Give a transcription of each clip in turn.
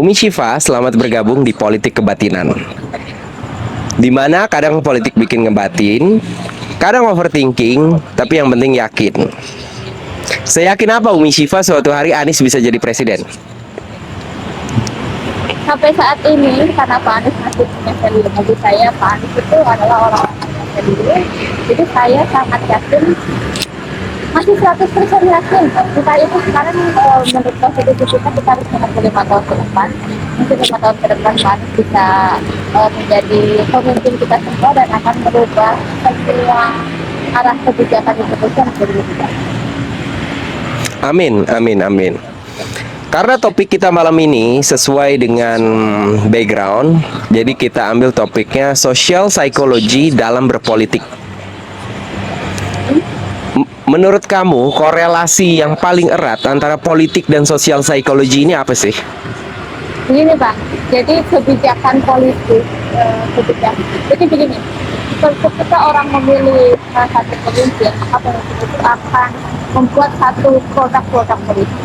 Umi Syifa, selamat bergabung di Politik Kebatinan. Dimana kadang politik bikin ngebatin, kadang overthinking, tapi yang penting yakin. Seyakin apa Umi Syifa suatu hari Anies bisa jadi presiden? Sampai saat ini karena Pak Anies masih punya value bagi saya, Pak Anies itu adalah orang-orang yang value. Jadi saya sangat yakin, masih 100% yakin. Kita itu sekarang menurut konstitusi kita harus menunggu 5 tahun ke depan. Mungkin 5 tahun ke depan Pak Anies bisa menjadi pemimpin kita semua dan akan merubah semua arah kebijakan Indonesia menjadi lebih baik. Amin, amin, amin. Karena topik kita malam ini sesuai dengan background, jadi kita ambil topiknya social psychology dalam berpolitik. Menurut kamu, korelasi yang paling erat antara politik dan social psychology ini apa sih? Begini Pak, jadi kebijakan politik, jadi begini, ketika orang memilih satu pemimpin, maka pemimpin itu akan membuat satu produk-produk politik.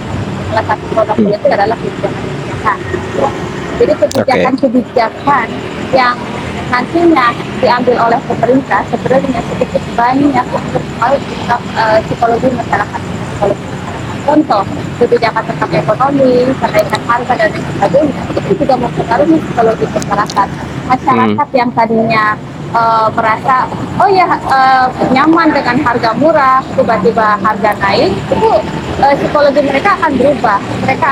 Salah satu produk politik adalah kebijakan. Jadi kebijakan-kebijakan yang nantinya diambil oleh pemerintah sebenarnya sedikit banyak mempengaruhi psikologi masyarakat. Contoh, kebijakan tentang ekonomi, kenaikan harga dan lain sebagainya, itu juga mempengaruhi psikologi masyarakat. Masyarakat yang tadinya merasa, oh ya nyaman dengan harga murah, tiba-tiba harga naik, itu psikologi mereka akan berubah. Mereka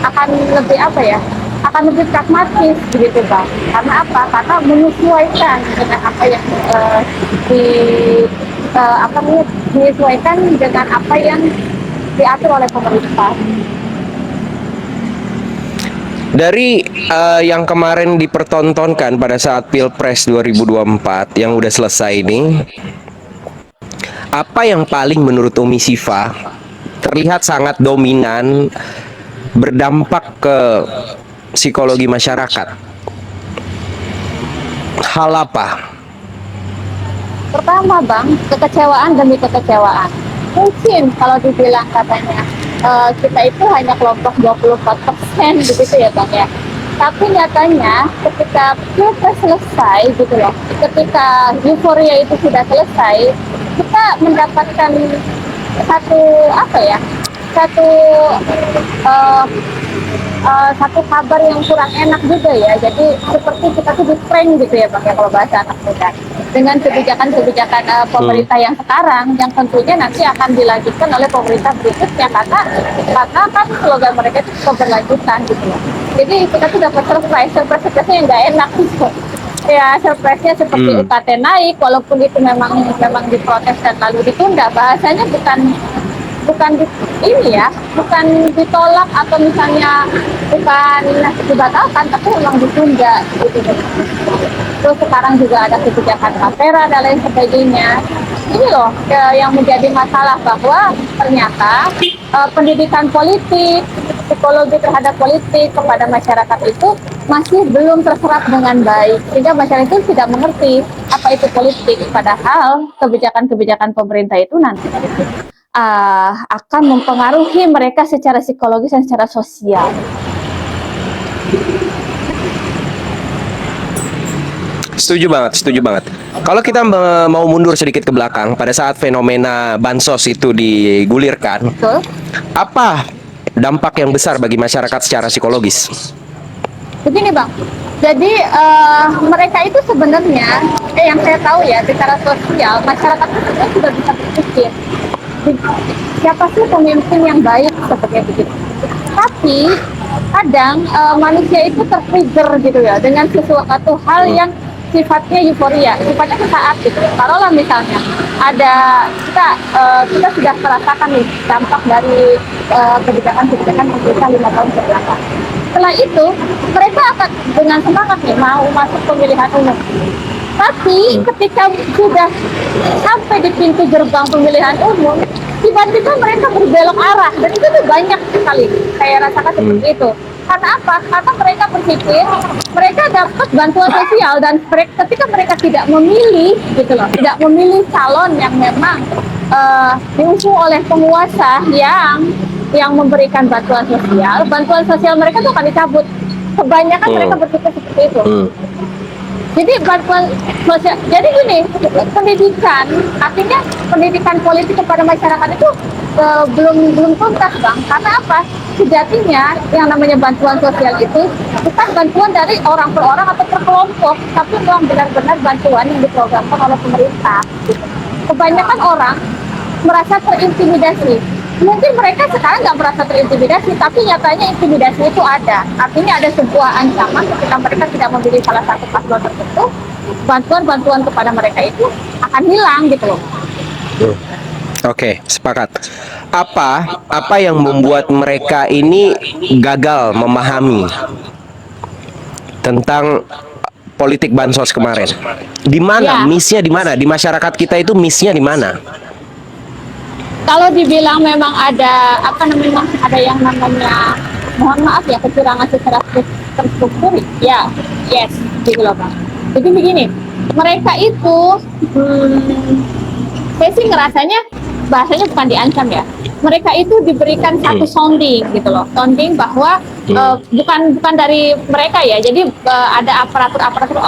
akan lebih apa ya? Akan lebih pragmatis begitu Bang. Karena apa? Karena menyesuaikan dengan apa yang menyesuaikan dengan apa yang diatur oleh pemerintah. Dari yang kemarin dipertontonkan pada saat Pilpres 2024 yang udah selesai ini, apa yang paling menurut Umi Syifa terlihat sangat dominan berdampak ke psikologi masyarakat? Hal apa? Pertama Bang, kekecewaan demi kekecewaan. Mungkin kalau dibilang katanya kita itu hanya kelompok 24% begitu ya Bang ya. Tapi nyatanya ketika Pilpres selesai gitu loh, ketika euforia itu sudah selesai, kita mendapatkan satu apa ya, satu kabar yang kurang enak juga ya. Jadi seperti kita tuh di prank gitu ya Bang ya kalau bahasa anak muda, dengan kebijakan-kebijakan pemerintah yang sekarang, yang tentunya nanti akan dilanjutkan oleh pemerintah berikutnya, karena kan slogan mereka itu keberlanjutan gitu loh. Jadi kita tuh dapat surprise yang nggak enak gitu. Ya surprise-nya seperti UKT naik, walaupun itu memang diprotes dan lalu ditunda. Bahasanya bukan bukan ditolak atau misalnya bukan dibatalkan, tapi memang ditunda gitu. Terus sekarang juga ada kebijakan tapera dan lain sebagainya. Ini loh yang menjadi masalah, bahwa ternyata pendidikan politik, psikologi terhadap politik kepada masyarakat itu masih belum terserap dengan baik, sehingga masyarakat itu tidak mengerti apa itu politik. Padahal kebijakan-kebijakan pemerintah itu nanti akan mempengaruhi mereka secara psikologis dan secara sosial. Setuju banget. Kalau kita mau mundur sedikit ke belakang, pada saat fenomena bansos itu digulirkan, Betul? apa dampak yang besar bagi masyarakat secara psikologis? Begini Bang, jadi mereka itu sebenarnya, yang saya tahu ya, secara sosial, masyarakat itu sebenarnya sudah bisa berpikir, siapa sih pemimpin yang baik, seperti begitu. Tapi kadang manusia itu tertrigger gitu ya, dengan sesuatu hal yang sifatnya euforia, sifatnya sesaat gitu. Taruhlah misalnya ada kita sudah merasakan nih dampak dari kebijakan pemerintah 5 tahun ke belakang. Setelah itu mereka akan dengan semangat nih mau masuk pemilihan umum. Tapi ketika sudah sampai di pintu gerbang pemilihan umum, tiba-tiba mereka berbelok arah, dan itu tuh banyak sekali saya rasakan seperti itu. Karena apa? Karena mereka berpikir mereka dapat bantuan sosial, dan ketika mereka tidak memilih gitu loh, tidak memilih calon yang memang diusung oleh penguasa yang memberikan bantuan sosial mereka tuh akan dicabut. Kebanyakan mereka berpikir seperti itu. Jadi bantuan sosial, jadi gini, pendidikan, artinya pendidikan politik kepada masyarakat itu belum tuntas bang. Karena apa? Sejatinya yang namanya bantuan sosial itu bukan bantuan dari orang per orang atau per kelompok, tapi memang benar-benar bantuan yang diprogramkan oleh pemerintah. Kebanyakan orang merasa terintimidasi. Mungkin mereka sekarang nggak merasa terintimidasi, tapi nyatanya intimidasi itu ada. Artinya ada sebuah ancaman ketika mereka tidak memilih salah satu paslon tertentu, bantuan-bantuan kepada mereka itu akan hilang gitu loh. Oke, sepakat. Apa yang membuat mereka ini gagal memahami tentang politik bansos kemarin? Di mana Ya. miss-nya, di mana? Di masyarakat kita itu miss-nya di mana? Kalau dibilang memang ada ada yang namanya, mohon maaf ya, kecurangan secara terstruktur, ya, yes, gitu loh bang. Jadi begini, mereka itu, saya sih ngerasanya bahasanya bukan diancam ya. Mereka itu diberikan satu sounding gitu loh, sounding bahwa bukan dari mereka ya. Jadi ada aparatur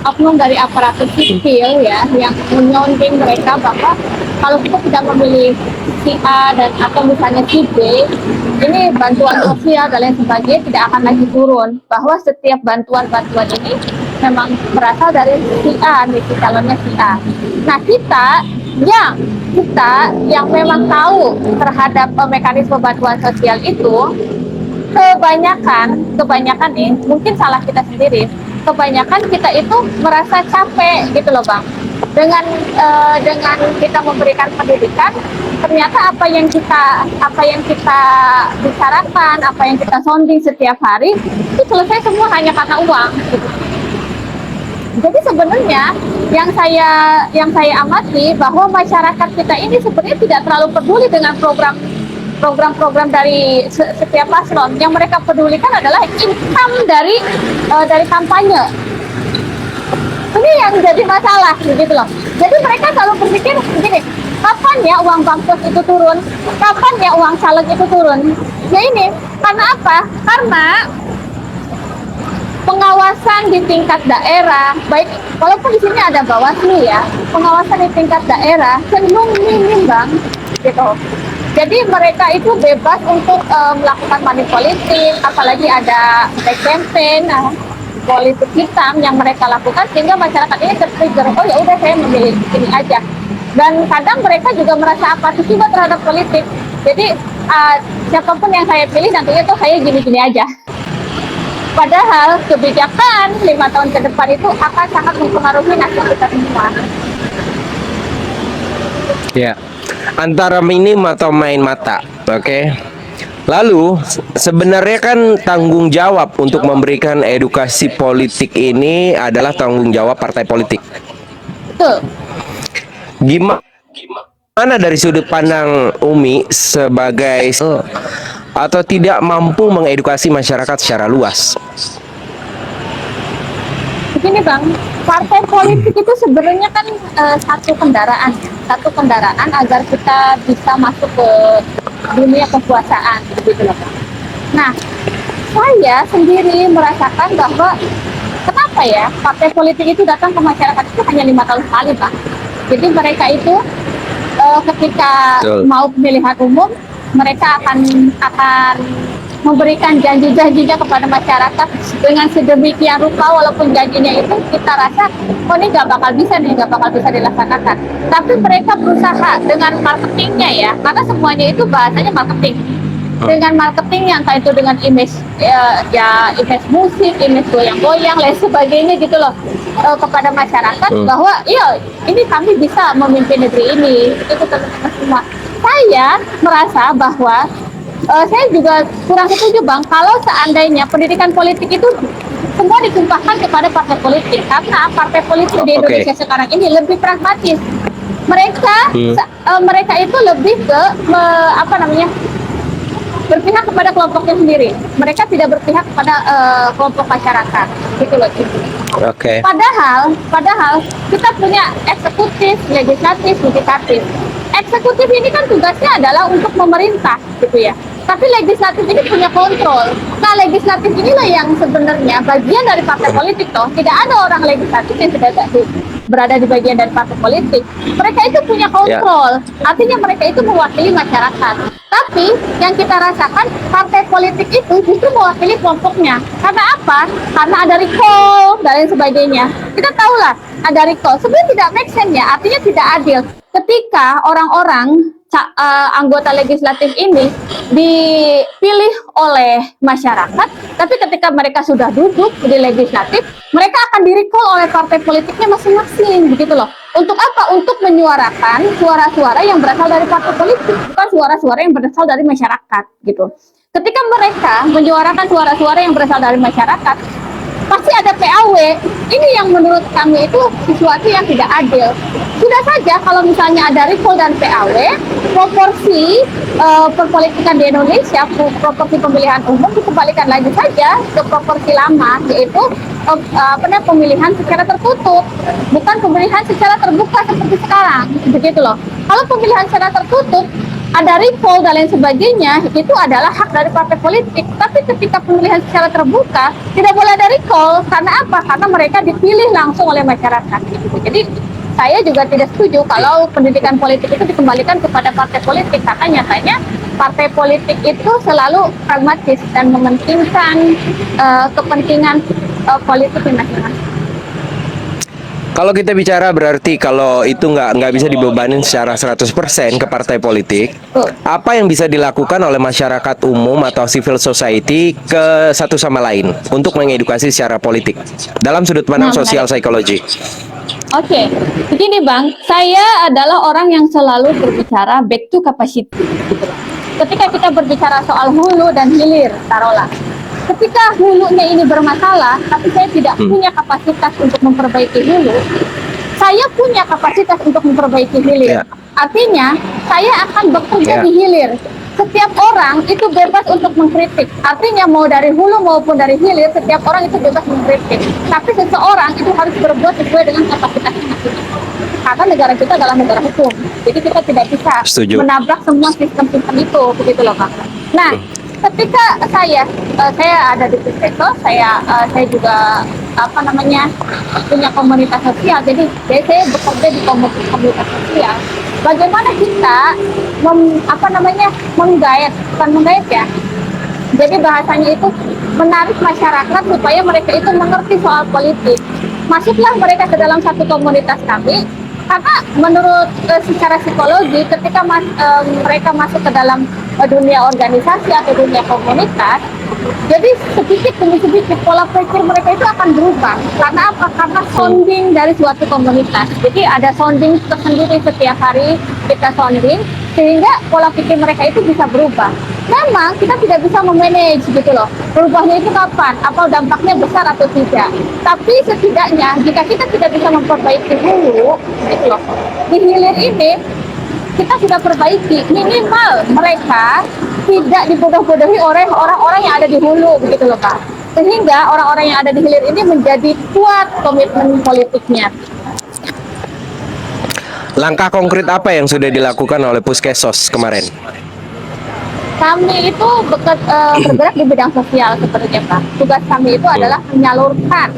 oknum dari aparatur sipil ya yang menyonding mereka bahwa kalau kita tidak memilih si A dan atau misalnya si B, ini bantuan sosial dan lain sebagainya tidak akan lagi turun. Bahwa setiap bantuan ini memang berasal dari si A, nih si calonnya si A. Nah kita yang memang tahu terhadap mekanisme bantuan sosial itu, kebanyakan nih, mungkin salah kita sendiri, kebanyakan kita itu merasa capek gitu loh bang, dengan kita memberikan pendidikan, ternyata apa yang kita bicarakan, apa yang kita sounding setiap hari itu selesai semua hanya karena uang gitu. Jadi sebenarnya yang saya amati bahwa masyarakat kita ini sebenarnya tidak terlalu peduli dengan program dari setiap paslon. Yang mereka pedulikan adalah income dari kampanye. Ini yang jadi masalah gitu loh. Jadi mereka selalu berpikir begini, kapan ya uang bansos itu turun? Kapan ya uang caleg itu turun? Ya ini, karena apa? Karena pengawasan di tingkat daerah, baik walaupun di sini ada Bawaslu ya, pengawasan di tingkat daerah cenderung minim bang, gitu. Jadi mereka itu bebas untuk melakukan money politik, apalagi ada black campaign, politik hitam yang mereka lakukan sehingga masyarakat ini tertrigger, oh ya udah saya memilih ini aja. Dan kadang mereka juga merasa apatis juga terhadap politik. Jadi siapapun yang saya pilih nantinya tuh saya gini-gini aja. Padahal kebijakan 5 tahun ke depan itu akan sangat mempengaruhi nasib kita semua. Ya, antara minim atau main mata, oke. Lalu sebenarnya kan tanggung jawab untuk memberikan edukasi politik ini adalah tanggung jawab partai politik. Betul. Gimana dari sudut pandang Umi sebagai atau tidak mampu mengedukasi masyarakat secara luas? Begini bang, partai politik itu sebenarnya kan satu kendaraan agar kita bisa masuk ke dunia kekuasaan gitu loh bang. Nah, saya sendiri merasakan bahwa kenapa ya partai politik itu datang ke masyarakat itu hanya 5 tahun sekali bang. Jadi mereka itu ketika mau pemilihan umum, mereka akan memberikan janji-janjinya kepada masyarakat dengan sedemikian rupa, walaupun janjinya itu kita rasa oh ini nggak bakal bisa dilaksanakan. Tapi mereka berusaha dengan marketingnya ya, karena semuanya itu bahasanya marketing. Dengan marketingnya, entah itu dengan image image musik, image goyang-goyang, lain sebagainya gitu loh, kepada masyarakat bahwa iya ini kami bisa memimpin negeri ini, itu teman-teman semua. Saya merasa bahwa saya juga kurang setuju bang kalau seandainya pendidikan politik itu semua ditumpahkan kepada partai politik, karena partai politik di Indonesia sekarang ini lebih pragmatis. Mereka itu lebih ke berpihak kepada kelompoknya sendiri. Mereka tidak berpihak kepada kelompok masyarakat, gitu loh. Oke. Padahal kita punya eksekutif, legislatif, yudikatif. eksekutif ini kan tugasnya adalah untuk memerintah gitu ya. Tapi legislatif ini punya kontrol. Nah, legislatif inilah yang sebenarnya bagian dari partai politik toh. Tidak ada orang legislatif yang tidak berada di bagian dari partai politik. Mereka itu punya kontrol. Artinya mereka itu mewakili masyarakat. Tapi yang kita rasakan partai politik itu justru mewakili kelompoknya. Karena apa? Karena ada recall dan lain sebagainya. Kita tahulah ada recall. Sebenarnya tidak make sense ya. Artinya tidak adil. Ketika orang-orang anggota legislatif ini dipilih oleh masyarakat, tapi ketika mereka sudah duduk di legislatif, mereka akan di-recall oleh partai politiknya masing-masing, begitu loh. Untuk apa? Untuk menyuarakan suara-suara yang berasal dari partai politik, bukan suara-suara yang berasal dari masyarakat, gitu. Ketika mereka menyuarakan suara-suara yang berasal dari masyarakat, pasti ada PAW. Ini yang menurut kami itu sesuatu yang tidak adil. Sudah saja kalau misalnya ada recall dan PAW, proporsi perpolitikan di Indonesia, proporsi pemilihan umum dikembalikan lagi saja ke proporsi lama, yaitu pemilihan secara tertutup, bukan pemilihan secara terbuka seperti sekarang, begitu loh. Kalau pemilihan secara tertutup, ada recall dan lain sebagainya, itu adalah hak dari partai politik. Tapi ketika pemilihan secara terbuka, tidak boleh ada recall. Karena apa? Karena mereka dipilih langsung oleh masyarakat. Gitu. Jadi saya juga tidak setuju kalau pendidikan politik itu dikembalikan kepada partai politik. Karena nyatanya partai politik itu selalu pragmatis dan mementingkan kepentingan politiknya masing-masing. Kalau kita bicara berarti kalau itu nggak bisa dibebanin secara 100% ke partai politik, apa yang bisa dilakukan oleh masyarakat umum atau civil society ke satu sama lain untuk mengedukasi secara politik dalam sudut pandang sosial psikologi? Oke, begini Bang, saya adalah orang yang selalu berbicara back to capacity. Ketika kita berbicara soal hulu dan hilir, taruhlah. Ketika hulunya ini bermasalah, tapi saya tidak punya kapasitas untuk memperbaiki hulu, saya punya kapasitas untuk memperbaiki hilir. Artinya, saya akan bekerja di hilir. Setiap orang itu bebas untuk mengkritik. Artinya mau dari hulu maupun dari hilir, setiap orang itu bebas mengkritik. Tapi seseorang itu harus berbuat sesuai dengan kapasitasnya masing-masing. Karena negara kita adalah negara hukum. Jadi kita tidak bisa menabrak semua sistem-sistem itu, begitu loh Kak. Nah, ketika saya ada di Puskesmas, saya juga punya komunitas sosial. Jadi saya bekerja di komunitas sosial. Bagaimana kita menggait, bukan menggait ya. Jadi bahasanya itu menarik masyarakat supaya mereka itu mengerti soal politik. Masuklah mereka ke dalam satu komunitas kami. Karena menurut secara psikologi, ketika mereka masuk ke dalam dunia organisasi atau dunia komunitas, jadi sedikit demi sedikit pola pikir mereka itu akan berubah. Karena apa? Karena sounding dari suatu komunitas. Jadi ada sounding tersendiri setiap hari kita sounding, sehingga pola pikir mereka itu bisa berubah. Memang kita tidak bisa memanage gitu loh. Berubahnya itu kapan? Apa dampaknya besar atau tidak? Tapi setidaknya jika kita tidak bisa memperbaiki hulu, gitu loh, di hilir ini kita sudah perbaiki. Minimal mereka tidak dibodoh-bodohi oleh orang-orang yang ada di hulu, begitu loh Pak. Sehingga orang-orang yang ada di hilir ini menjadi kuat komitmen politiknya. Langkah konkret apa yang sudah dilakukan oleh Puskesmas kemarin? Kami itu bergerak di bidang sosial sebenarnya Pak. Tugas kami itu adalah menyalurkan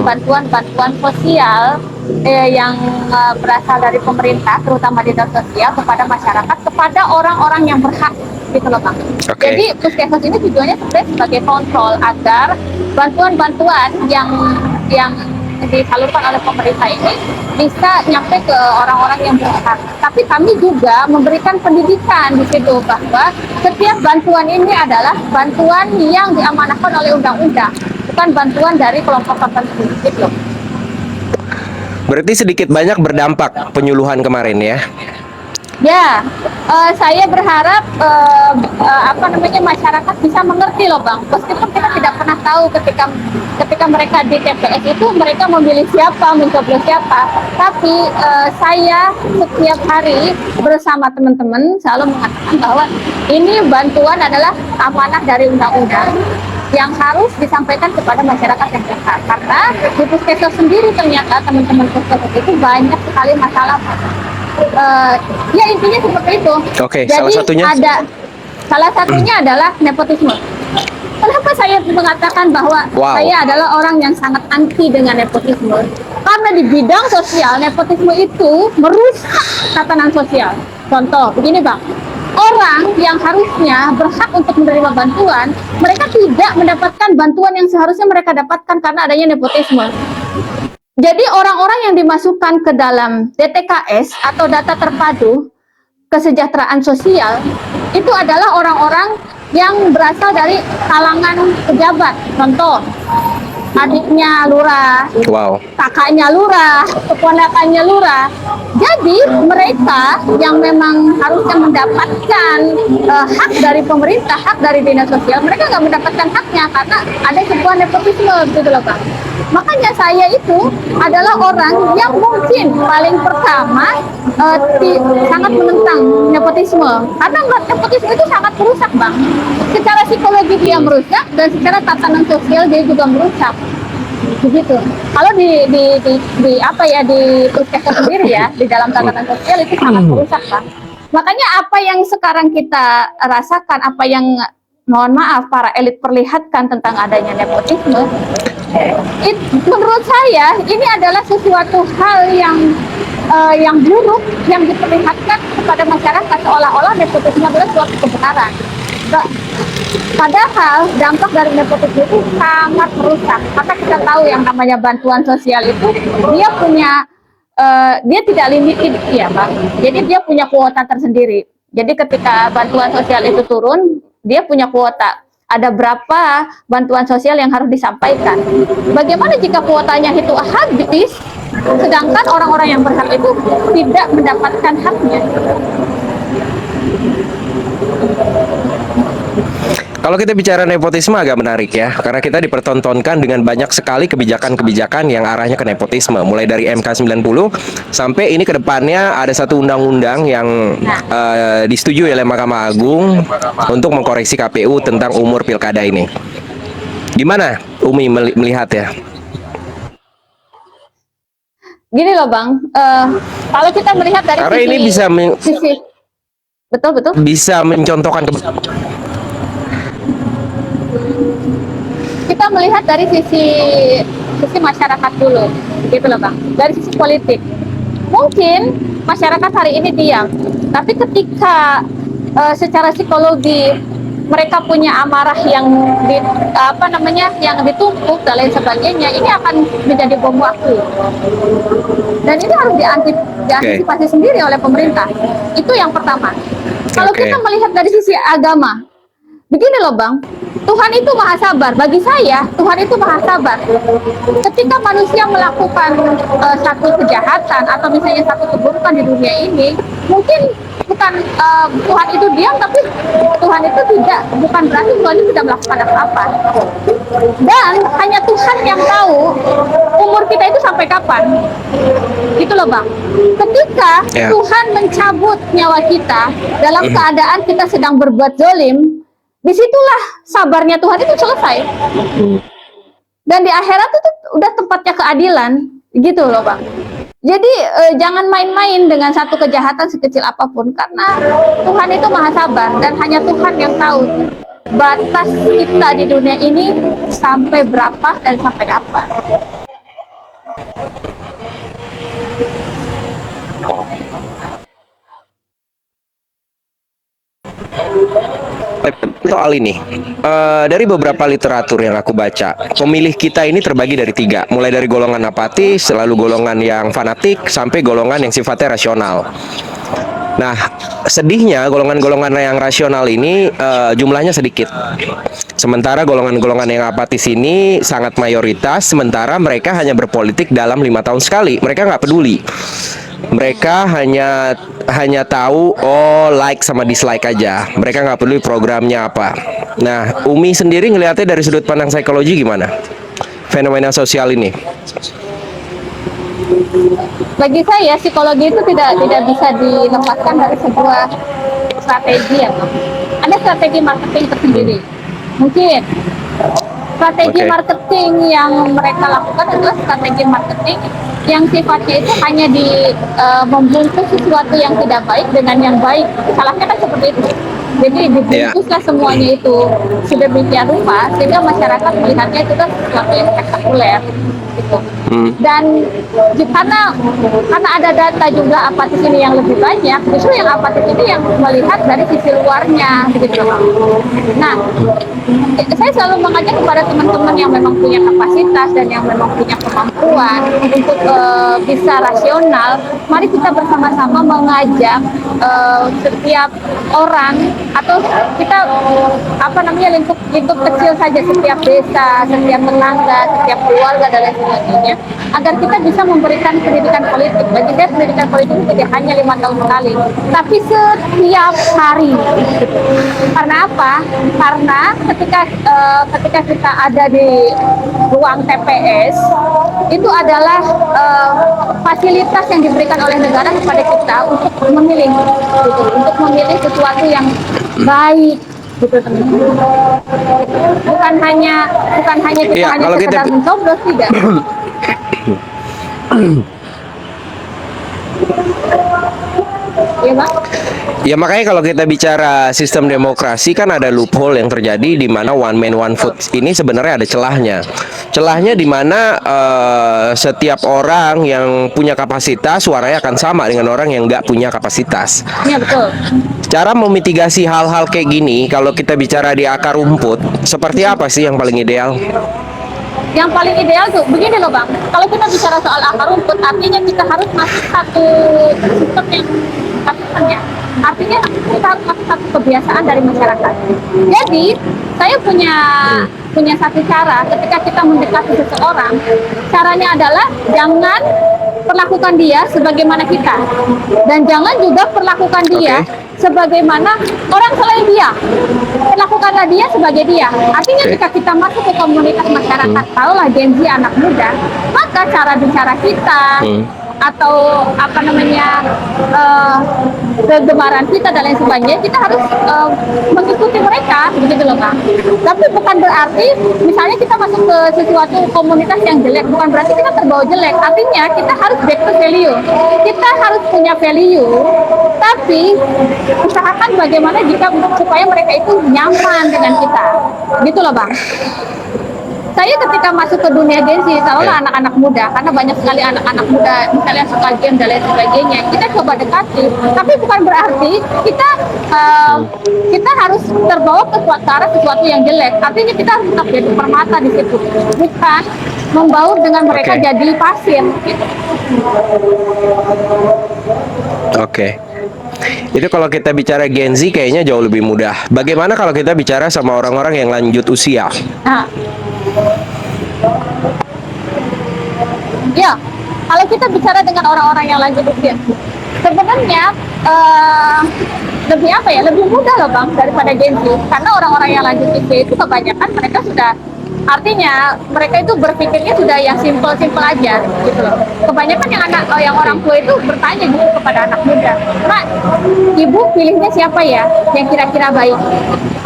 bantuan-bantuan sosial yang berasal dari pemerintah, terutama dinas sosial, kepada masyarakat, kepada orang-orang yang berhak, gitu loh Pak. Jadi Puskesmas ini tujuannya sebenarnya sebagai kontrol agar bantuan-bantuan yang disalurkan oleh pemerintah ini bisa nyampe ke orang-orang yang berhak. Tapi kami juga memberikan pendidikan di situ bahwa setiap bantuan ini adalah bantuan yang diamanahkan oleh undang-undang, bukan bantuan dari kelompok tertentu, gitu. Berarti sedikit banyak berdampak penyuluhan kemarin ya? Ya, saya berharap masyarakat bisa mengerti loh Bang. Meskipun kita tidak pernah tahu ketika mereka di TPS itu mereka memilih siapa, mencoblos siapa. Tapi saya setiap hari bersama teman-teman selalu mengatakan bahwa ini bantuan adalah amanah dari undang-undang yang harus disampaikan kepada masyarakat yang berhak. Karena di Puskesmas sendiri ternyata teman-teman Puskesmas itu banyak sekali masalah. Ya intinya seperti itu. Oke, Jadi salah satunya? adalah nepotisme. Kenapa saya mengatakan bahwa Wow. saya adalah orang yang sangat anti dengan nepotisme? Karena di bidang sosial, nepotisme itu merusak tatanan sosial. Contoh, begini Bang, orang yang harusnya berhak untuk menerima bantuan, mereka tidak mendapatkan bantuan yang seharusnya mereka dapatkan karena adanya nepotisme. Jadi orang-orang yang dimasukkan ke dalam DTKS atau data terpadu kesejahteraan sosial itu adalah orang-orang yang berasal dari kalangan pejabat. Contoh, adiknya lurah, Wow. kakaknya lurah, keponakannya lurah. Jadi mereka yang memang harusnya mendapatkan hak dari pemerintah, hak dari dinas sosial, mereka nggak mendapatkan haknya karena ada sebuah nepotisme, gitu loh Pak. Makanya saya itu adalah orang yang mungkin paling pertama sangat menentang nepotisme, karena nepotisme itu sangat merusak Bang. Secara psikologi dia merusak dan secara tatanan sosial dia juga merusak. Begitu. Kalau di apa ya, di puskesmas sendiri ya, di dalam tatanan sosial itu sangat merusak Bang. Makanya apa yang sekarang kita rasakan, apa yang mohon maaf para elit perlihatkan tentang adanya nepotisme, menurut saya ini adalah sesuatu hal yang buruk yang diperlihatkan kepada masyarakat seolah-olah nepotisme adalah suatu kebenaran. Padahal dampak dari nepotisme itu sangat merusak. Maka kita tahu yang namanya bantuan sosial itu dia tidak limited ya Pak. Jadi dia punya kuota tersendiri. Jadi ketika bantuan sosial itu turun, dia punya kuota. Ada berapa bantuan sosial yang harus disampaikan. Bagaimana jika kuotanya itu habis, sedangkan orang-orang yang berhak itu tidak mendapatkan haknya? Kalau kita bicara nepotisme agak menarik ya, karena kita dipertontonkan dengan banyak sekali kebijakan-kebijakan yang arahnya ke nepotisme, mulai dari MK 90 sampai ini ke depannya ada satu undang-undang yang disetujui oleh Mahkamah Agung untuk mengkoreksi KPU tentang umur pilkada ini. Gimana Umi melihat ya? Gini loh Bang, kalau kita melihat dari karena ini bisa betul bisa mencontohkan kita melihat dari sisi masyarakat dulu, gitu loh Bang. Dari sisi politik, mungkin masyarakat hari ini diam, tapi ketika secara psikologi mereka punya amarah yang yang ditumpuk dan lain sebagainya, ini akan menjadi bom waktu. Dan ini harus diantisipasi sendiri oleh pemerintah. Itu yang pertama. Kalau kita melihat dari sisi agama, begini loh Bang, Tuhan itu maha sabar. Bagi saya, Tuhan itu maha sabar. Ketika manusia melakukan satu kejahatan atau misalnya satu keburukan di dunia ini, mungkin bukan Tuhan itu diam, tapi Tuhan itu bukan berarti Tuhan itu tidak melakukan apa-apa. Dan hanya Tuhan yang tahu umur kita itu sampai kapan. Gitu loh Bang. Ketika Tuhan mencabut nyawa kita dalam keadaan kita sedang berbuat zolim, disitulah sabarnya Tuhan itu selesai. Dan di akhirat itu udah tempatnya keadilan, gitu loh Bang. Jadi jangan main-main dengan satu kejahatan sekecil apapun, karena Tuhan itu maha sabar dan hanya Tuhan yang tahu batas kita di dunia ini sampai berapa dan sampai kapan. Soal ini, dari beberapa literatur yang aku baca, pemilih kita ini terbagi dari 3, mulai dari golongan apatis, lalu golongan yang fanatik, sampai golongan yang sifatnya rasional. Nah, sedihnya golongan-golongan yang rasional ini jumlahnya sedikit. Sementara golongan-golongan yang apatis ini sangat mayoritas, sementara mereka hanya berpolitik dalam 5 tahun sekali. Mereka nggak peduli. Mereka hanya tahu like sama dislike aja. Mereka nggak peduli programnya apa. Nah, Umi sendiri ngelihatnya dari sudut pandang psikologi gimana fenomena sosial ini? Bagi saya psikologi itu tidak bisa dilepaskan dari sebuah strategi ya Bang. Ada strategi marketing tersendiri. Mungkin Strategi Oke. marketing yang mereka lakukan adalah strategi marketing yang sifatnya itu hanya membungkus sesuatu yang tidak baik dengan yang baik. Salahnya kan seperti itu. Jadi Ya. dibungkuslah semuanya itu sedemikian rupa sehingga masyarakat melihatnya itu kan sesuatu yang spektakuler gitu. Hmm. Dan karena ada data jumlah apatis ini yang lebih banyak, justru yang apatis ini yang melihat dari sisi luarnya begitu. Nah, saya selalu mengajak kepada teman-teman yang memang punya kapasitas dan yang memang punya kemampuan untuk bisa rasional, mari kita bersama-sama mengajak setiap orang atau kita lingkup kecil saja, setiap desa, setiap tetangga, setiap keluarga dan lain sebagainya, agar kita bisa memberikan pendidikan politik. Bagi saya pendidikan politik tidak hanya 5 tahun sekali, tapi setiap hari. Karena apa? Karena ketika kita ada di ruang TPS, itu adalah fasilitas yang diberikan oleh negara kepada kita untuk memilih, gitu, untuk memilih sesuatu yang baik, gitu teman-teman. Bukan hanya kita Iya, hanya kalau kita sekedar mencoblos, tidak. Iya bang? Ya makanya kalau kita bicara sistem demokrasi kan ada loophole yang terjadi di mana one man one vote ini sebenarnya ada celahnya. Celahnya di mana setiap orang yang punya kapasitas suaranya akan sama dengan orang yang nggak punya kapasitas. Iya betul. Cara memitigasi hal-hal kayak gini kalau kita bicara di akar rumput, seperti apa sih yang paling ideal? Yang paling ideal tuh begini loh bang, kalau kita bicara soal akar rumput, artinya kita harus masuk satu sistem yang artinya kita harus masuk satu kebiasaan dari masyarakat. Jadi saya punya satu cara ketika kita mendekati seseorang, caranya adalah jangan perlakukan dia sebagaimana kita, dan jangan juga perlakukan dia sebagaimana orang selain dia. Perlakukanlah dia sebagai dia. Artinya jika kita masuk ke komunitas masyarakat, taruhlah Gen Z anak muda, maka cara bicara kita atau kegemaran kita dan lain sebagainya, kita harus mengikuti mereka, begitu loh Kak. Tapi bukan berarti misalnya kita masuk ke sesuatu komunitas yang jelek, bukan berarti kita terbawa jelek. Artinya kita harus back to value. Kita harus punya value, tapi usahakan bagaimana supaya mereka itu nyaman dengan kita, gitu loh Bang. Saya ketika masuk ke dunia Gen Z, taruhlah anak-anak muda, karena banyak sekali anak-anak muda misalnya suka game dan lain sebagainya, kita coba dekati, tapi bukan berarti kita harus terbawa ke arah sesuatu yang jelek. Artinya kita harus tetap jadi permata di situ, bukan membaur dengan mereka jadi pasien. Gitu. Oke. Itu kalau kita bicara Gen Z kayaknya jauh lebih mudah. Bagaimana kalau kita bicara sama orang-orang yang lanjut usia? Nah, ya, kalau kita bicara dengan orang-orang yang lanjut usia, sebenarnya lebih mudah loh Bang daripada Gen Z, karena orang-orang yang lanjut usia itu kebanyakan mereka sudah, artinya mereka itu berpikirnya sudah yang simple aja gitu loh. Kebanyakan yang orang tua itu bertanya gitu kepada anak muda, Mak, ibu pilihnya siapa ya yang kira-kira baik,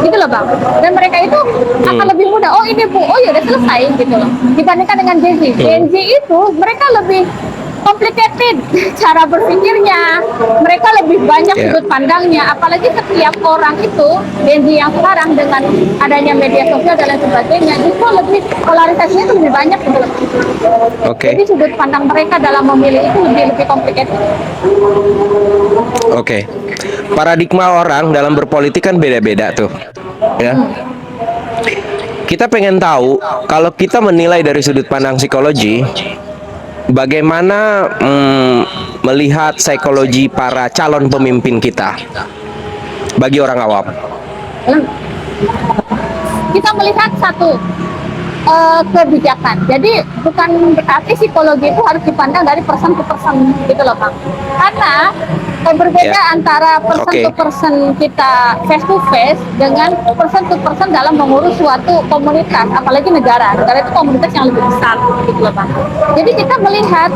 gitu loh Bang. Dan mereka itu akan lebih mudah, oh ini Bu, oh ya udah selesai gitu loh, dibandingkan dengan Gen Z. Gen Z itu mereka lebih complicated cara berpikirnya, mereka lebih banyak sudut pandangnya, apalagi setiap orang itu Gen Z yang sekarang dengan adanya media sosial dan lain sebagainya, justru lebih polarisasinya itu lebih banyak gitu. Jadi sudut pandang mereka dalam memilih itu lebih complicated. Paradigma orang dalam berpolitik kan beda-beda tuh, ya. Kita pengen tahu kalau kita menilai dari sudut pandang psikologi, bagaimana melihat psikologi para calon pemimpin kita bagi orang awam? Kita melihat satu kebijakan. Jadi bukan berarti psikologi itu harus dipandang dari person to person gitu loh Bang. Karena berbeda antara person to person kita face to face dengan person to person dalam mengurus suatu komunitas, apalagi negara. Negara itu komunitas yang lebih besar gitu loh Bang. Jadi kita melihat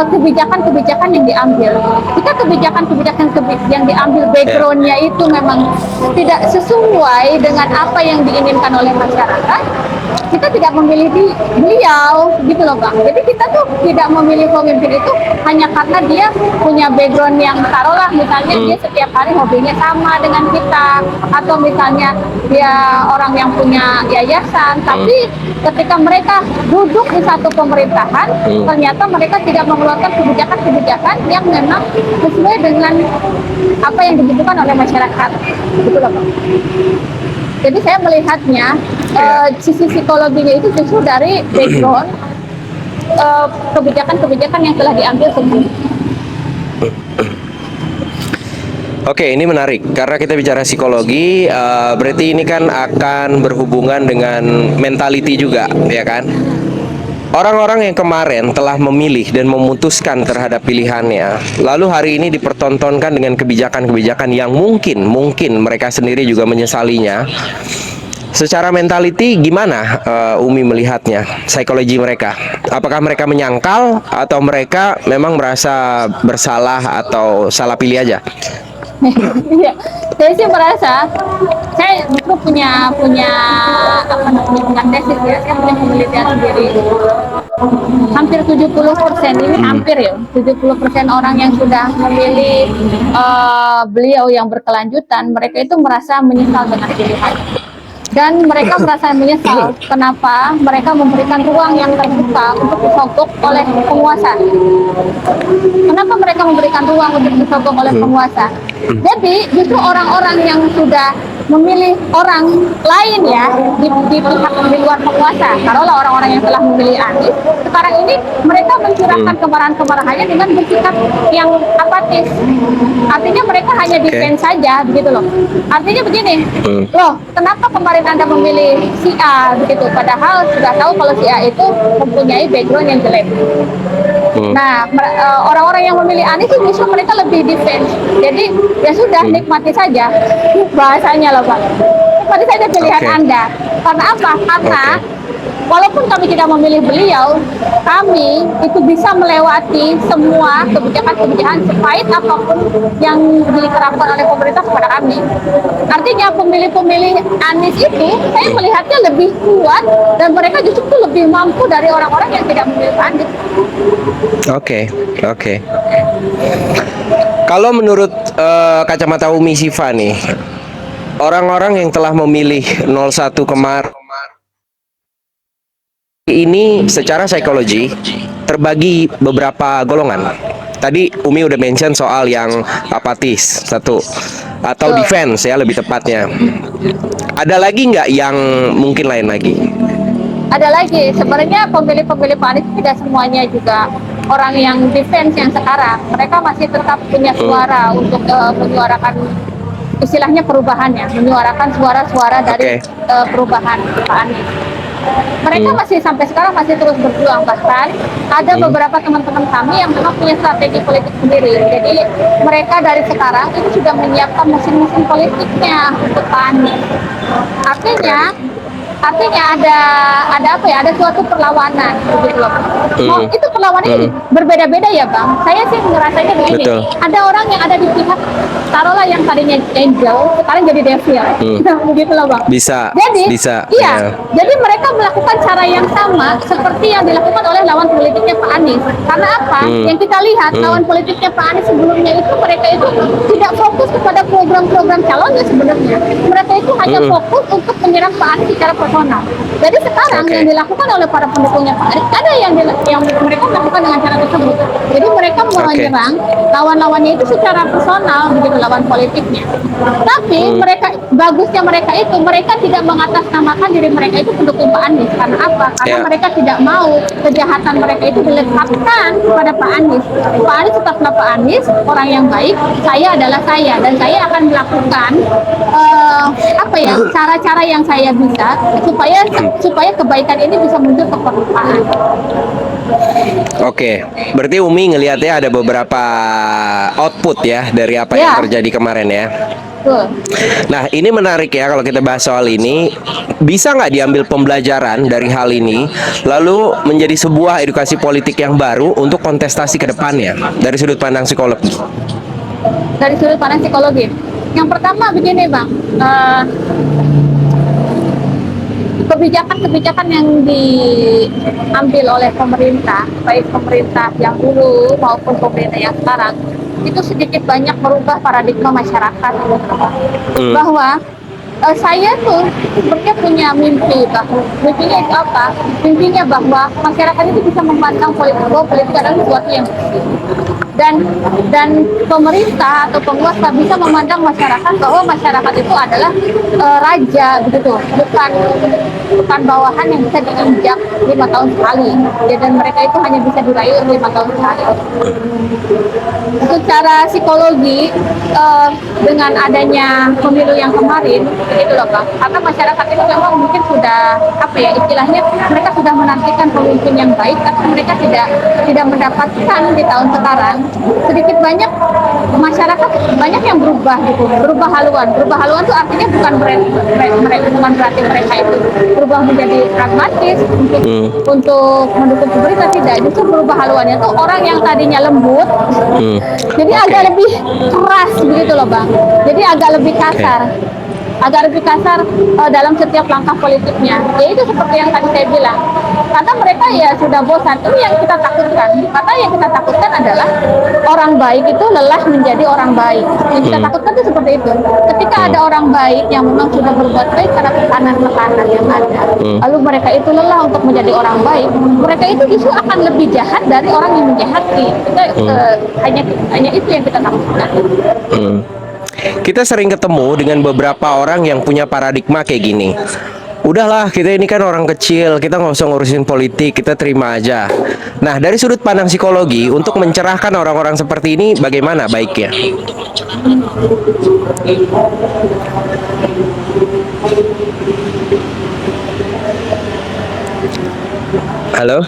kebijakan-kebijakan yang diambil. Jika kebijakan-kebijakan yang diambil backgroundnya itu memang tidak sesuai dengan apa yang diinginkan oleh masyarakat, kita tidak memilih beliau gitu loh Bang. Jadi kita tuh tidak memilih pemimpin itu hanya karena dia punya background yang taruhlah misalnya dia setiap hari hobinya sama dengan kita, atau misalnya dia orang yang punya yayasan, tapi ketika mereka duduk di satu pemerintahan ternyata mereka tidak mengeluarkan kebijakan-kebijakan yang memang sesuai dengan apa yang dibutuhkan oleh masyarakat gitu loh Bang. Jadi saya melihatnya sisi psikologinya itu justru dari background kebijakan-kebijakan yang telah diambil sebelumnya. Oke, ini menarik karena kita bicara psikologi, berarti ini kan akan berhubungan dengan mentality juga, ya kan? Orang-orang yang kemarin telah memilih dan memutuskan terhadap pilihannya, lalu hari ini dipertontonkan dengan kebijakan-kebijakan yang mungkin mereka sendiri juga menyesalinya. Secara mentality gimana Umi melihatnya, psikologi mereka? Apakah mereka menyangkal atau mereka memang merasa bersalah atau salah pilih aja? Iya, saya sih merasa saya justru punya apa namanya bukan tesis ya, saya punya penelitian sendiri. Hampir 70% ini hampir ya 70% orang yang sudah memilih beliau yang berkelanjutan, mereka itu merasa menyesal dengan pilihan. Dan mereka merasa menyesal kenapa mereka memberikan ruang yang terbuka untuk disogok oleh penguasa. Kenapa mereka memberikan ruang untuk disogok oleh penguasa? Jadi justru orang-orang yang sudah memilih orang lain ya di pihak di luar penguasa, taruhlah orang-orang yang telah memilih Anies, sekarang ini mereka mencurahkan kemarahan-kemarahannya dengan bersikap yang apatis. Artinya mereka hanya defense saja begitu loh. Artinya begini, loh kenapa kemarin Anda memilih si A begitu, padahal sudah tahu kalau si A itu mempunyai background yang jelek. Nah, orang-orang yang memilih Anies itu justru mereka lebih defense. Jadi ya sudah nikmati saja bahasanya loh Pak. Nikmati saja pilihan Anda. Karena apa? Karena walaupun kami tidak memilih beliau, kami itu bisa melewati semua kebijakan-kebijakan sepahit apapun yang diterapkan oleh pemerintah kepada kami. Artinya pemilih-pemilih Anies itu saya melihatnya lebih kuat dan mereka justru lebih mampu dari orang-orang yang tidak memilih Anies. Oke. Kalau menurut kacamata Umi Siva nih, orang-orang yang telah memilih 01 kemarin ini secara psikologi terbagi beberapa golongan. Tadi Umi udah mention soal yang apatis satu atau defense ya lebih tepatnya. Ada lagi nggak yang mungkin lain lagi? Ada lagi, sebenarnya pemilih-pemilih Pak Anies tidak semuanya juga orang yang defense yang sekarang. Mereka masih tetap punya suara untuk menyuarakan istilahnya perubahannya, menyuarakan suara-suara dari perubahan Pak Anies. Mereka masih sampai sekarang masih terus berjuang, bahkan ada beberapa teman-teman kami yang memang punya strategi politik sendiri. Jadi mereka dari sekarang itu sudah menyiapkan mesin-mesin politiknya untuk Pak Anies. Artinya ada apa ya? Ada suatu perlawanan gitu loh. Itu perlawanannya berbeda-beda ya Bang. Saya sih ngerasanya begini. Betul. Ada orang yang ada di pihak taruhlah yang tadinya angel, sekarang jadi devil. Begitu loh Bang. Bisa. Iya. Jadi mereka melakukan cara yang sama seperti yang dilakukan oleh lawan politiknya Pak Anies. Karena apa? Yang kita lihat lawan politiknya Pak Anies sebelumnya itu mereka itu tidak fokus kepada program-program calonnya sebenarnya. Mereka itu hanya fokus untuk menyerang Pak Anies secara personal. Jadi sekarang yang dilakukan oleh para pendukungnya Pak Anies ada yang mereka melakukan dengan cara tersebut. Jadi mereka menyerang lawan-lawannya itu secara personal begitu lawan politiknya. Tapi bagusnya mereka itu mereka tidak mengatasnamakan diri mereka itu pendukung Pak Anies. Karena apa? Karena mereka tidak mau kejahatan mereka itu diletakkan kepada Pak Anies. Pak Anies tetaplah Pak Anies, orang yang baik. Saya adalah saya dan saya akan melakukan cara-cara yang saya bisa supaya kebaikan ini bisa muncul ke permukaan. Oke, berarti Umi ngelihatnya ada beberapa output ya dari apa yang terjadi kemarin ya. Betul. Nah, ini menarik ya kalau kita bahas soal ini. Bisa nggak diambil pembelajaran dari hal ini, lalu menjadi sebuah edukasi politik yang baru untuk kontestasi ke depannya dari sudut pandang psikologi? Dari sudut pandang psikologi, yang pertama begini Bang, kebijakan-kebijakan yang diambil oleh pemerintah, baik pemerintah yang dulu maupun pemerintah yang sekarang, itu sedikit banyak merubah paradigma masyarakat Hmm. bahwa saya tuh sebenarnya punya mimpi, bahwa mimpinya itu apa? Mimpinya bahwa masyarakat itu bisa memandang politik bahwa politik adalah sesuatu yang bersih, dan pemerintah atau penguasa bisa memandang masyarakat bahwa masyarakat itu adalah raja begitu, bukan bawahan yang bisa diinjak 5 tahun sekali. Ya, dan mereka itu hanya bisa dirayu 5 tahun sekali. Secara psikologi, dengan adanya pemilu yang kemarin itu loh Bang, karena masyarakat itu memang mungkin sudah apa ya istilahnya, mereka sudah menantikan pemimpin yang baik, tapi mereka tidak mendapatkan di tahun sekarang. Sedikit banyak masyarakat banyak yang berubah gitu, berubah haluan itu artinya bukan berarti mereka itu berubah menjadi pragmatis untuk mendukung pemerintah, tidak, justru berubah haluannya tuh orang yang tadinya lembut jadi agak lebih keras begitu loh Bang, jadi agak lebih kasar. Dalam setiap langkah politiknya. Ya itu seperti yang tadi saya bilang. Karena mereka ya sudah bosan. Ini yang kita takutkan. Karena yang kita takutkan adalah orang baik itu lelah menjadi orang baik. Yang kita takutkan itu seperti itu. Ketika ada orang baik yang memang sudah berbuat baik karena tekanan-tekanan yang ada, lalu mereka itu lelah untuk menjadi orang baik, mereka itu justru akan lebih jahat dari orang yang menjahati. Kita hanya itu yang kita takutkan. Kita sering ketemu dengan beberapa orang yang punya paradigma kayak gini. Udahlah, kita ini kan orang kecil, kita nggak usah ngurusin politik, kita terima aja. Nah, dari sudut pandang psikologi, untuk mencerahkan orang-orang seperti ini, bagaimana baiknya? Halo?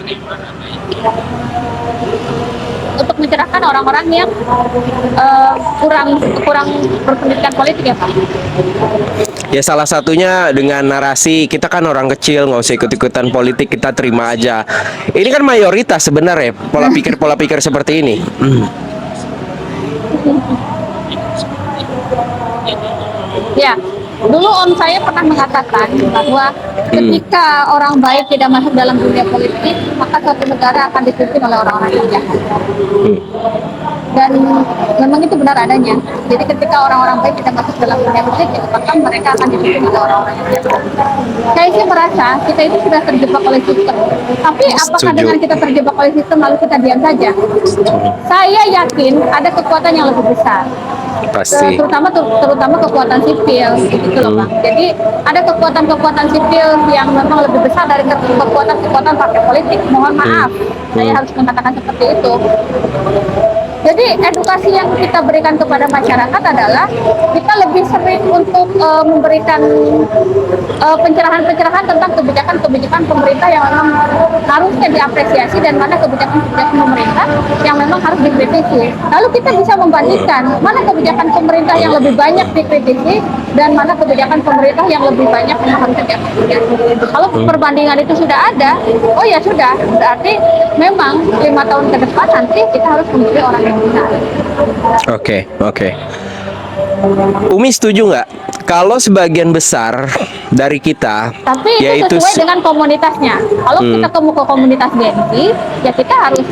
Untuk mencerahkan orang-orang yang kurang berpendidikan politik ya Pak. Ya salah satunya dengan narasi kita kan orang kecil, nggak usah ikut-ikutan politik, kita terima aja. Ini kan mayoritas sebenarnya pola pikir seperti ini. Ya, dulu om saya pernah mengatakan bahwa ketika orang baik tidak masuk dalam dunia politik, maka suatu negara akan dipimpin oleh orang-orang yang jahat. Dan memang itu benar adanya. Jadi ketika orang-orang baik tidak masuk dalam dunia politik, maka mereka akan dipimpin oleh orang-orang yang jahat. Saya sih merasa kita itu sudah terjebak oleh sistem. Tapi apakah Setuju. dengan kita terjebak oleh sistem lalu kita diam saja? Saya yakin ada kekuatan yang lebih besar. Pasti. Terutama kekuatan sipil gitu loh Bang. Jadi ada kekuatan sipil yang memang lebih besar dari kekuatan partai politik. Mohon maaf, saya harus mengatakan seperti itu. Jadi edukasi yang kita berikan kepada masyarakat adalah kita lebih sering untuk memberikan pencerahan-pencerahan tentang kebijakan-kebijakan pemerintah yang memang harusnya diapresiasi dan mana kebijakan-kebijakan pemerintah yang memang harus dikritisi. Lalu kita bisa membandingkan mana kebijakan pemerintah yang lebih banyak dikritisi dan mana kebijakan pemerintah yang lebih banyak yang harusnya diapresiasi. Kalau perbandingan itu sudah ada, oh ya sudah, berarti memang 5 tahun ke depan nanti kita harus memilih orang yang benar. Oke. Umi setuju nggak? Kalau sebagian besar dari kita, Tapi itu yaitu sesuai dengan komunitasnya. Kalau kita ke komunitas Gen Z, ya kita harus.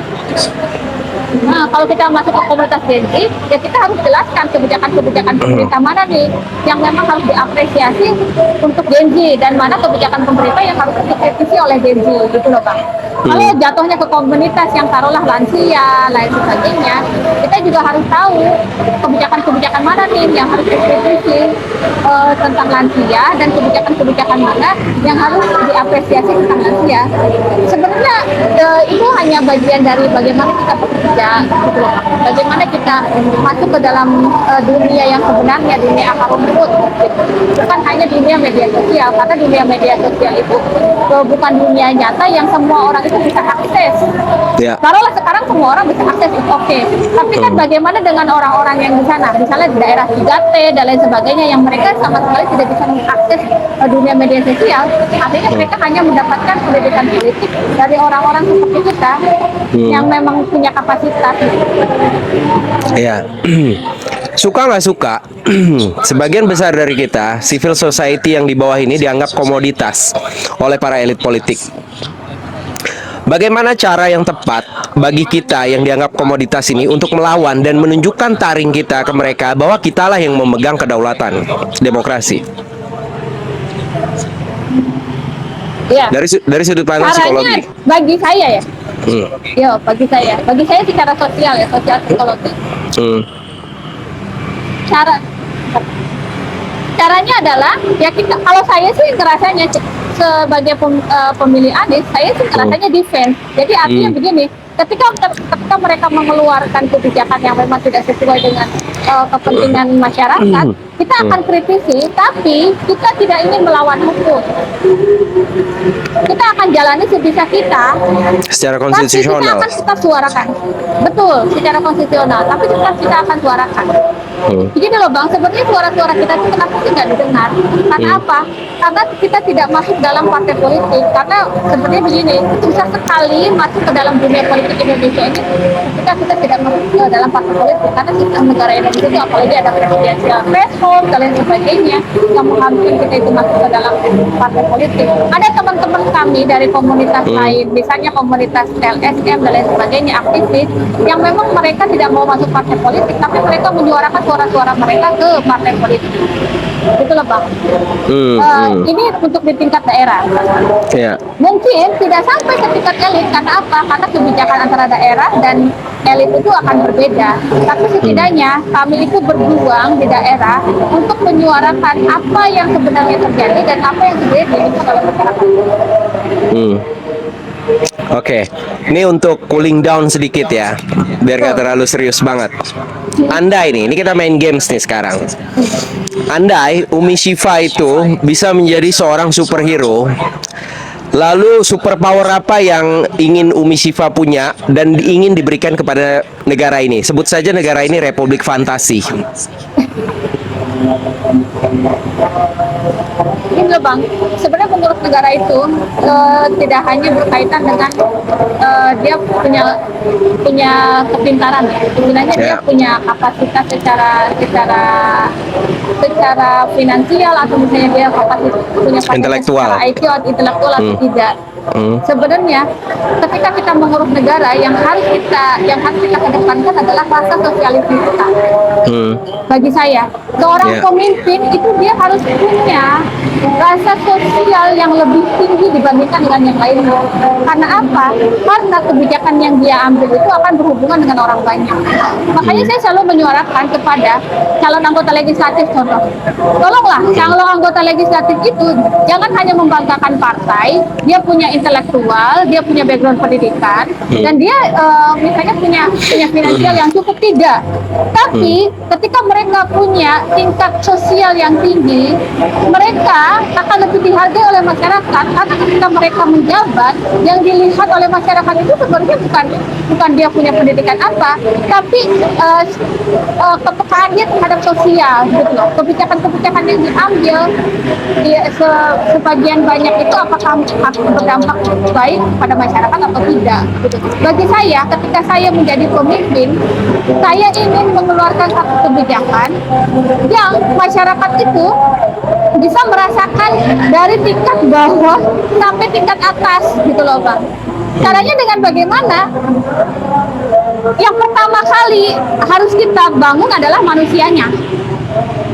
Nah, kalau kita masuk ke komunitas Gen Z, ya kita harus jelaskan kebijakan-kebijakan pemerintah mana nih yang memang harus diapresiasi untuk Gen Z dan mana kebijakan pemerintah yang harus dikritisi oleh Gen Z, gitu loh Bang. Kalau jatuhnya ke komunitas yang taruhlah lansia, lain sebagainya, kita juga harus tahu kebijakan-kebijakan mana nih yang harus dikritisi tentang lansia dan kebijakan-kebijakan mana yang harus diapresiasi tentang lansia. Sebenarnya itu hanya bagian dari bagaimana kita bekerja, gitu loh. Bagaimana kita masuk ke dalam dunia yang sebenarnya, dunia akar rumput, gitu. Bukan hanya dunia media sosial, karena dunia media sosial itu bukan dunia nyata yang semua orang itu bisa akses. Ya. Taruhlah sekarang semua orang bisa akses, oke. Tapi kan bagaimana dengan orang-orang yang di sana, misalnya di daerah 3T dan lain sebagainya, yang mereka sama sekali tidak bisa mengakses dunia media sosial, artinya mereka hanya mendapatkan pendidikan politik dari orang-orang seperti kita yang memang punya kapasitas. ya Suka nggak suka, sebagian besar dari kita, civil society yang di bawah ini dianggap komoditas oleh para elit politik. Bagaimana cara yang tepat bagi kita yang dianggap komoditas ini untuk melawan dan menunjukkan taring kita ke mereka bahwa kitalah yang memegang kedaulatan demokrasi? Ya. Dari sudut pandang Caranya psikologi. bagi saya ya. Hmm. Ya, bagi saya secara sosial ya, sosial psikologi. Hmm. Caranya adalah ya kita, kalau saya sih ngerasanya sebagai pemilih Anies, saya sih ngerasanya defense. Jadi artinya begini, ketika mereka mengeluarkan kebijakan yang memang tidak sesuai dengan kepentingan masyarakat, kita akan kritisi, tapi kita tidak ingin melawan hukum. Kita akan jalani sebisa kita. Secara Tapi konstitusional. kita akan tetap suarakan. Betul, secara konstitusional. Tapi tetap kita akan suarakan. Begini loh Bang, sebenarnya suara-suara kita itu kenapa sih nggak didengar? Karena apa? Karena kita tidak masuk dalam partai politik. Karena sebenarnya begini, susah sekali masuk ke dalam dunia politik Indonesia ini ketika kita tidak masuk ke dalam partai politik. Karena sistem negara Indonesia itu apalagi ada presidensial threshold dan lain sebagainya yang menghampiri kita itu masuk ke dalam partai politik. Ada teman-teman kami dari komunitas lain, misalnya komunitas LSM dan lain sebagainya, aktivis, yang memang mereka tidak mau masuk partai politik, tapi mereka menyuarakan suara-suara mereka ke partai politik. Itu loh Bang. Ini untuk di tingkat daerah. Ya. Mungkin tidak sampai ke tingkat elit, karena apa? Karena kebijakan antara daerah dan elit itu akan berbeda. Tapi setidaknya kami itu berjuang di daerah untuk menyuarakan apa yang sebenarnya terjadi dan apa yang sebenarnya diinginkan oleh masyarakat. Oke, ini untuk cooling down sedikit ya, biar gak terlalu serius banget. Andai ini kita main games nih sekarang. Andai Umi Shiva itu bisa menjadi seorang superhero, lalu superpower apa yang ingin Umi Shiva punya dan ingin diberikan kepada negara ini? Sebut saja negara ini Republik Fantasi. Ini loh Bang, sebenarnya menurut negara itu tidak hanya berkaitan dengan dia punya kepintaran ya, sebenarnya dia punya kapasitas secara finansial atau misalnya dia punya kapasitas Intelektual. secara IQ atau intelektual atau tidak. Sebenarnya ketika kita mengurus negara yang harus kita kedepankan adalah rasa sosialisme kita. Bagi saya, seorang pemimpin itu dia harus punya rasa sosial yang lebih tinggi dibandingkan dengan yang lainnya. Karena apa? Karena kebijakan yang dia ambil itu akan berhubungan dengan orang banyak. Makanya saya selalu menyuarakan kepada calon anggota legislatif, contoh, tolonglah calon anggota legislatif itu jangan hanya membanggakan partai, dia punya intelektual, dia punya background pendidikan, dan dia misalnya punya finansial yang cukup, tidak. Tapi ketika mereka punya tingkat sosial yang tinggi, mereka akan lebih dihargai oleh masyarakat, karena ketika mereka menjabat, yang dilihat oleh masyarakat itu sebenarnya bukan dia punya pendidikan apa, tapi kepekaannya terhadap sosial, gitu loh. Kebijakan-kebijakan yang diambil sebagian banyak itu apakah berdampak baik pada masyarakat atau tidak, gitu. Bagi saya, ketika saya menjadi pemimpin, saya ingin mengeluarkan satu kebijakan yang masyarakat itu bisa merasakan dari tingkat bawah sampai tingkat atas, gitu loh Bang. Caranya dengan bagaimana? Yang pertama kali harus kita bangun adalah manusianya,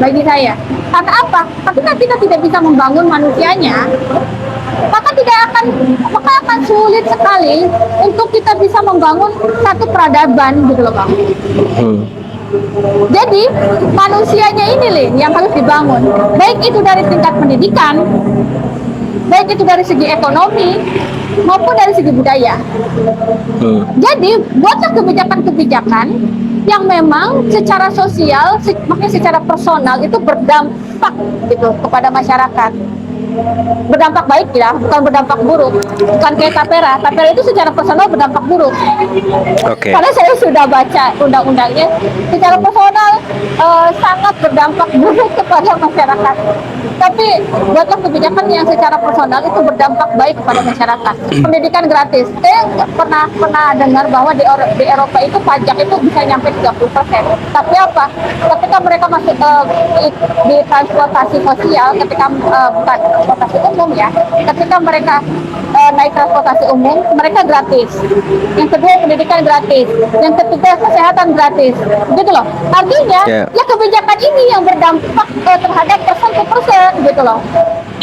bagi saya. Karena apa? Ketika kita tidak bisa membangun manusianya, maka akan sulit sekali untuk kita bisa membangun satu peradaban, gitu loh Bang. Jadi manusianya ini yang harus dibangun, baik itu dari tingkat pendidikan, baik itu dari segi ekonomi maupun dari segi budaya. Jadi buatlah kebijakan-kebijakan yang memang secara sosial, makanya secara personal itu berdampak gitu kepada masyarakat. berdampak baik ya, bukan berdampak buruk. Bukan kayak Tapera. Tapera itu secara personal berdampak buruk. Oke. Karena saya sudah baca undang-undangnya, secara personal sangat berdampak buruk kepada masyarakat. Tapi buatlah kebijakan yang secara personal itu berdampak baik kepada masyarakat. Pendidikan gratis. Saya pernah dengar bahwa di Eropa itu pajak itu bisa nyampe 30%. Tapi apa? Ketika mereka masuk di transportasi sosial, ketika bukan transportasi umum ya, ketika mereka naik transportasi umum, mereka gratis. Yang kedua pendidikan gratis. Yang ketiga kesehatan gratis. Gitu loh. Artinya ya kebijakan ini yang berdampak terhadap person to person gitu loh.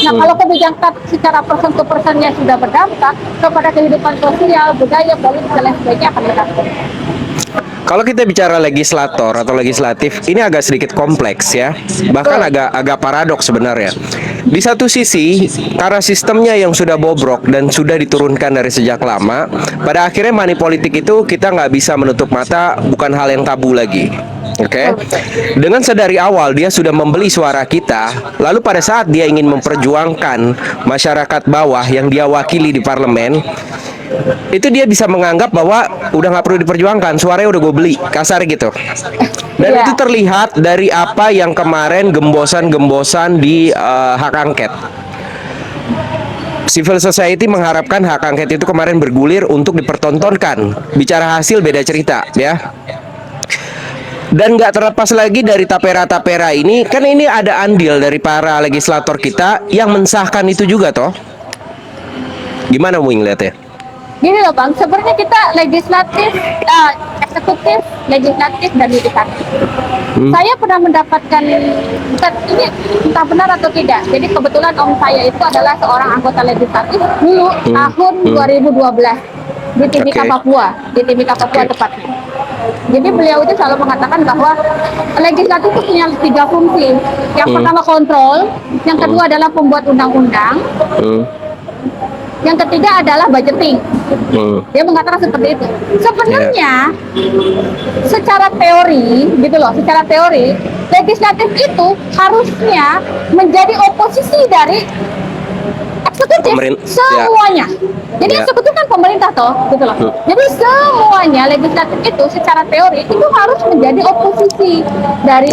Nah kalau kebijakan secara person to personnya sudah berdampak kepada kehidupan sosial, budaya, politik dan lain sebagainya akan berdampak. Kalau kita bicara legislator atau legislatif, ini agak sedikit kompleks ya, bahkan agak paradoks sebenarnya. Di satu sisi, karena sistemnya yang sudah bobrok dan sudah diturunkan dari sejak lama, pada akhirnya money politik itu kita nggak bisa menutup mata, bukan hal yang tabu lagi. Oke, dengan sedari awal dia sudah membeli suara kita, lalu pada saat dia ingin memperjuangkan masyarakat bawah yang dia wakili di parlemen, itu dia bisa menganggap bahwa udah nggak perlu diperjuangkan, suaranya udah gue beli, kasar gitu. Dan itu terlihat dari apa yang kemarin gembosan-gembosan di hak angket. Civil society mengharapkan hak angket itu kemarin bergulir untuk dipertontonkan. Bicara hasil beda cerita ya. Dan nggak terlepas lagi dari tapera-tapera ini, kan ini ada andil dari para legislator kita yang mensahkan itu juga toh. Gimana Wing lihatnya? Gini loh Bang, sebenarnya kita legislatif, eksekutif, legislatif, dan yudikatif. Saya pernah mendapatkan, bukan ini entah benar atau tidak, jadi kebetulan om saya itu adalah seorang anggota legislatif dulu tahun 2012 di Timika Papua, tepatnya. Jadi beliau itu selalu mengatakan bahwa legislatif itu punya 3 fungsi. Yang pertama kontrol, yang kedua adalah pembuat undang-undang, yang ketiga adalah budgeting. Dia mengatakan seperti itu. Sebenarnya secara teori, gitu loh, secara teori legislatif itu harusnya menjadi oposisi dari eksekutif semuanya. Jadi eksekutif kan pemerintah toh, gitu loh. Jadi semuanya legislatif itu secara teori itu harus menjadi oposisi dari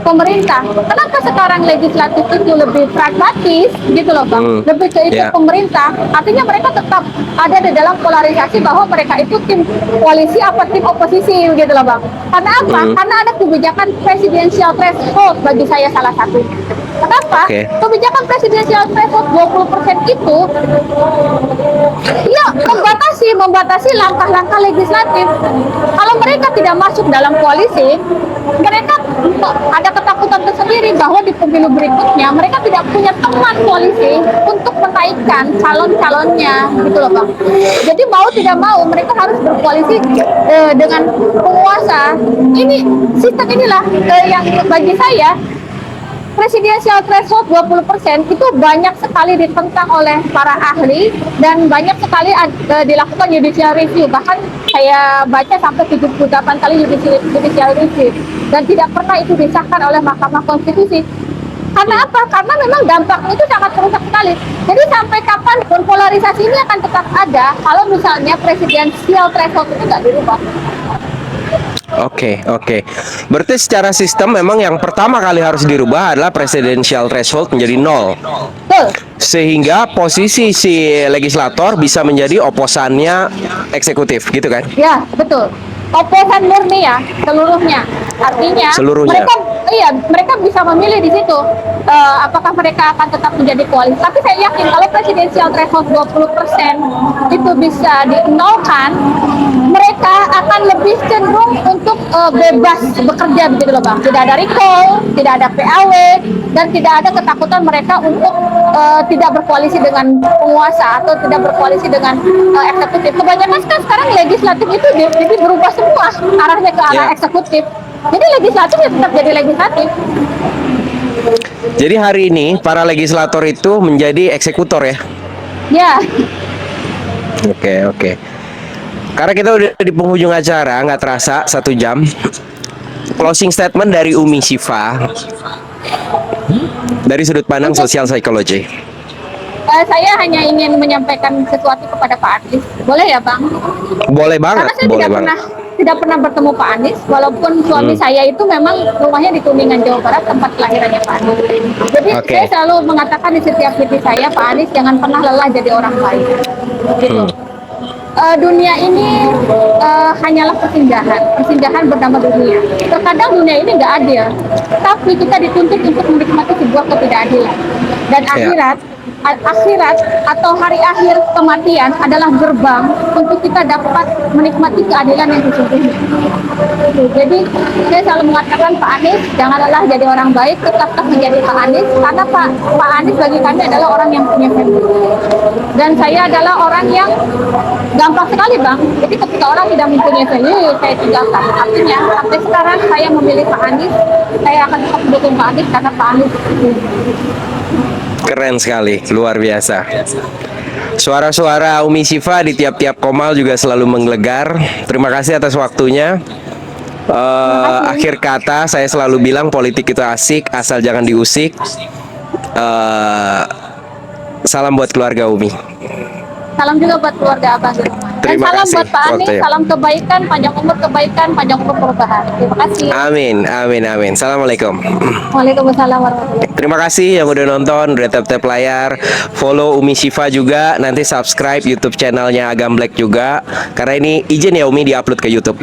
pemerintah. Kenapa sekarang legislatif itu lebih pragmatis, gitu loh Bang? Lebih ke itu pemerintah. Artinya mereka tetap ada di dalam polarisasi bahwa mereka itu tim koalisi apa tim oposisi, gitu loh Bang. Karena apa? Karena ada kebijakan presidensial threshold bagi saya salah satunya. Kenapa? Kebijakan presidensial threshold 20% itu ya membatasi langkah-langkah legislatif. Kalau mereka tidak masuk dalam koalisi, mereka ada ketakutan tersendiri bahwa di pemilu berikutnya mereka tidak punya teman koalisi untuk menaikkan calon-calonnya, gitu loh Bang. Jadi mau tidak mau mereka harus berkoalisi dengan penguasa. Ini sistem inilah yang bagi saya presidensial threshold 20% itu banyak sekali ditentang oleh para ahli dan banyak sekali dilakukan judicial review. Bahkan saya baca sampai 78 kali judicial review dan tidak pernah itu disahkan oleh Mahkamah Konstitusi. Karena apa? Karena memang dampaknya itu sangat merusak sekali. Jadi sampai kapanpun polarisasi ini akan tetap ada kalau misalnya presidensial threshold itu nggak dirubah. Oke. Berarti secara sistem memang yang pertama kali harus dirubah adalah presidential threshold menjadi 0. Sehingga posisi si legislator bisa menjadi oposannya eksekutif, gitu kan? Ya, betul. Oposan murni ya, seluruhnya. Artinya mereka bisa memilih di situ apakah mereka akan tetap menjadi koalisi. Tapi saya yakin kalau presidensial threshold 20% itu bisa dinolkan, mereka akan lebih cenderung untuk bebas bekerja, begitu loh Bang. Tidak ada recall, tidak ada PAW, dan tidak ada ketakutan mereka untuk tidak berkoalisi dengan penguasa atau tidak berkoalisi dengan eksekutif. Kebanyakan kan sekarang legislatif itu jadi berubah semua arahnya ke arah eksekutif. Jadi legislatif ya tetap jadi legislatif. Jadi hari ini para legislator itu menjadi eksekutor ya? Ya. Oke. Karena kita udah di penghujung acara, nggak terasa 1 jam. closing statement dari Umi Syifa dari sudut pandang sosial psikologi. Saya hanya ingin menyampaikan sesuatu kepada Pak Anies. Boleh ya, Bang? Boleh banget, Karena saya boleh tidak banget. tidak pernah bertemu Pak Anies, walaupun suami saya itu memang rumahnya di Kuningan, Jawa Barat, tempat kelahirannya Pak Anies. Jadi Oke. saya selalu mengatakan di setiap video saya, Pak Anies jangan pernah lelah jadi orang baik. Gitu. Dunia ini hanyalah persinggahan bernama dunia. Terkadang dunia ini nggak adil, tapi kita dituntut untuk menikmati sebuah ketidakadilan. Dan akhirat atau hari akhir kematian adalah gerbang untuk kita dapat menikmati keadilan yang sesungguhnya. Jadi saya selalu mengatakan Pak Anies jangan lelah jadi orang baik, tetaplah menjadi Pak Anies karena Pak Anies bagi kami adalah orang yang punya value. Dan saya adalah orang yang gampang sekali Bang. Jadi ketika orang tidak mempunyai value, saya tinggalkan. Artinya sampai sekarang saya memilih Pak Anies, saya akan tetap mendukung Pak Anies karena Pak Anies. Keren sekali, luar biasa. Suara-suara Umi Syifa di tiap-tiap komal juga selalu menggelegar. Terima kasih atas waktunya. Akhir kata saya selalu bilang politik itu asik asal jangan diusik. Salam buat keluarga Umi. Salam juga buat keluarga Abang di rumah. Dan Terima salam kasih buat Pak Anies, waktunya. salam kebaikan, panjang umur perubahan. Terima kasih. Amin, amin, amin. Assalamualaikum. Waalaikumsalam warahmatullahi. Terima kasih yang udah nonton, udah tap-tap layar. Follow Umi Syifa juga. Nanti subscribe YouTube channelnya Agam Black juga. Karena ini izin ya Umi diupload ke YouTube.